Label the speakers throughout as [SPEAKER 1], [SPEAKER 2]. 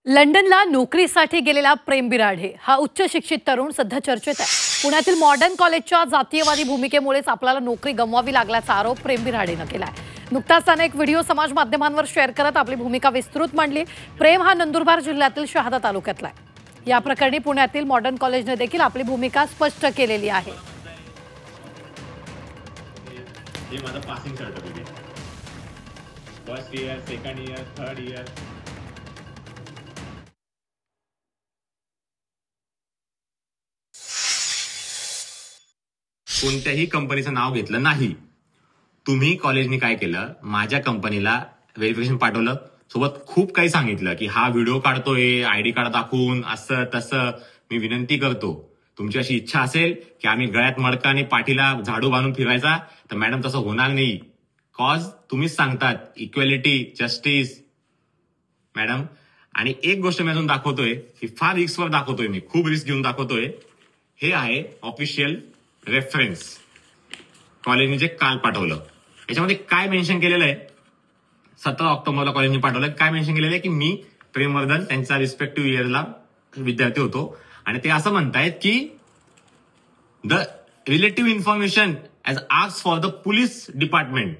[SPEAKER 1] लंडनला नोकरीसाठी गेलेला प्रेम बिराडे हा उच्च शिक्षित तरुण सध्या चर्चेत आहे। पुण्यातील मॉडर्न कॉलेजच्या जातीयवादी भूमिकेमुळेच आपल्याला नोकरी गमवावी लागल्याचा आरोप प्रेम बिराडेने केलाय। नुकताच त्याने एक व्हिडिओ समाज माध्यमांवर शेअर करत आपली भूमिका विस्तृत मांडली। प्रेम हा नंदुरबार जिल्ह्यातील शहादा तालुक्यातला आहे। या प्रकरणी पुण्यातील मॉडर्न कॉलेजने देखील आपली भूमिका स्पष्ट केलेली आहे।
[SPEAKER 2] हे माझं passing certificate, first year, second year, third year. कोणत्याही कंपनीचं नाव घेतलं नाही। तुम्ही कॉलेजनी काय केलं, माझ्या कंपनीला व्हेरिफिकेशन पाठवलं, सोबत खूप काही सांगितलं की हा व्हिडिओ काढतोय आयडी कार्ड दाखवून, असं तसं। मी विनंती करतो, तुमची अशी इच्छा असेल की आम्ही गळ्यात मडका आणि पाठीला झाडू बांधून फिरायचा, तर मॅडम तसं होणार नाही। कॉज तुम्हीच सांगतात, इक्वॅलिटी, जस्टिस मॅडम। आणि एक गोष्ट मी अजून दाखवतोय, ही फार रिस्कवर दाखवतोय, मी खूप रिस्क घेऊन दाखवतोय। हे आहे ऑफिशियल रेफरन्स, कॉलेजने जे काल पाठवलं। याच्यामध्ये काय मेन्शन केलेलं आहे, 17 ऑक्टोबरला कॉलेजने पाठवलं। काय मेन्शन केलेलं आहे की मी प्रेमवर्धन त्यांच्या रिस्पेक्टिव्ह इयरला विद्यार्थी होतो, आणि ते असं म्हणतायत की the relative information as asked for the police department,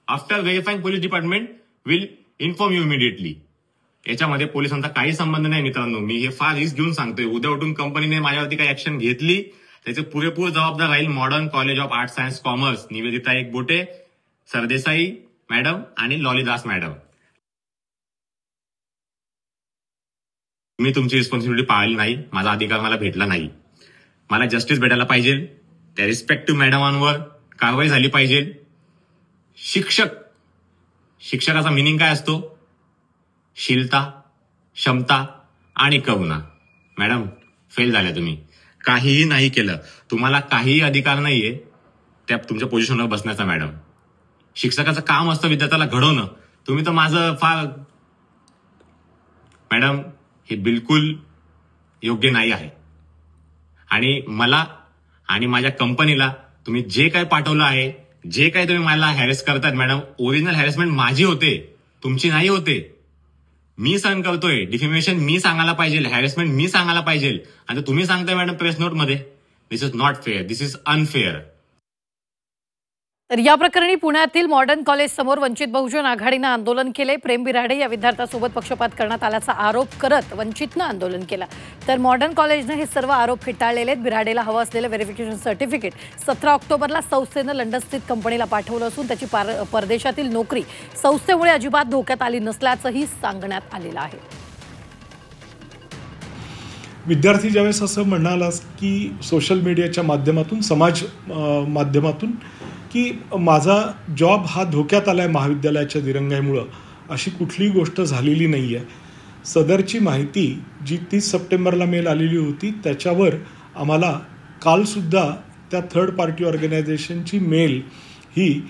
[SPEAKER 2] after verifying police department will inform you immediately. याच्यामध्ये पोलिसांचा काही संबंध नाही मित्रांनो। मी हे फार रिस्क घेऊन सांगतोय, उद्या उठून कंपनीने माझ्यावरती काही ऍक्शन घेतली त्याचे पुरेपूर जबाबदार राहील modern college of arts science commerce, Nivedita Ekbote, Sardesai madam आणि लॉलीदास मॅडम। मी तुमची रिस्पॉन्सिबिलिटी पाळली नाही, माझा अधिकार मला भेटला नाही। मला जस्टिस भेटायला पाहिजे, त्या रिस्पेक्टिव्ह मॅडमांवर कारवाई झाली पाहिजे। शिक्षकाचा मिनिंग काय असतो, शीलता, क्षमता आणि करुणा। मॅडम फेल झाल्या, तुम्ही काहीही नाही केलं, तुम्हाला काहीही अधिकार नाहीये त्या तुमच्या पोझिशनवर बसण्याचा। मॅडम, शिक्षकाचं काम असतं विद्यार्थ्याला घडवणं, तुम्ही तर माझं फार। मॅडम हे बिलकुल योग्य नाही आहे, आणि मला आणि माझ्या कंपनीला तुम्ही जे काही पाठवलं आहे, जे काही तुम्ही मला हॅरेस करतायत मॅडम, ओरिजिनल हॅरेसमेंट माझी होते, तुमची नाही होते। मी सहन करतोय, डिफेमेशन मी सांगायला पाहिजे, हॅरेसमेंट मी सांगायला पाहिजे, आणि तुम्ही सांगताय मॅडम प्रेस नोट मध्ये। This is not fair, this is unfair.
[SPEAKER 1] तर या प्रकरणी पुण्यातील मॉडर्न कॉलेज समोर वंचित बहुजन आघाडीनं आंदोलन केले। प्रेम बिराडे या विद्यार्थ्यासोबत पक्षपात करण्यात आल्याचा आरोप करत वंचितनं आंदोलन केलं, तर मॉडर्न कॉलेजने हे सर्व आरोप फेटाळलेले आहेत। बिराडेला हवं असलेलं व्हेरिफिकेशन सर्टिफिकेट 17 ऑक्टोबरला संस्थेनं लंडनस्थित कंपनीला पाठवलं असून त्याची परदेशातील नोकरी संस्थेमुळे अजिबात धोक्यात आली नसल्याचंही सांगण्यात आलेलं आहे।
[SPEAKER 3] विद्यार्थी ज्यावेळेस असं म्हणालास की सोशल मीडियाच्या माध्यमातून, समाज माध्यमातून, की माझा जॉब हा धोक्यात आला आहे महाविद्यालयाच्या दिरंगाईमुळं, अशी कुठलीही गोष्ट झालेली नाही आहे। सदरची माहिती जी 30 सप्टेंबरला मेल आलेली होती, त्याच्यावर आम्हाला कालसुद्धा त्या थर्ड पार्टी ऑर्गनायझेशनची मेल ही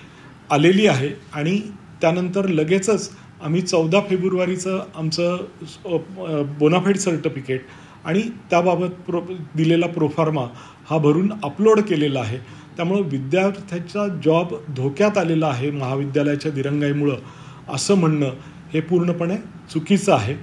[SPEAKER 3] आलेली आहे, आणि त्यानंतर लगेचच आम्ही 14 फेब्रुवारीचं आमचं बोनाफाईड सर्टिफिकेट आणि त्याबाबत दिलेला प्रोफार्मा हा भरून अपलोड केलेला आहे। त्यामुळे विद्यार्थ्याचा जॉब धोक्यात आलेला आहे महाविद्यालयाच्या दिरंगाईमुळं, असं म्हणणं हे पूर्णपणे चुकीचं आहे।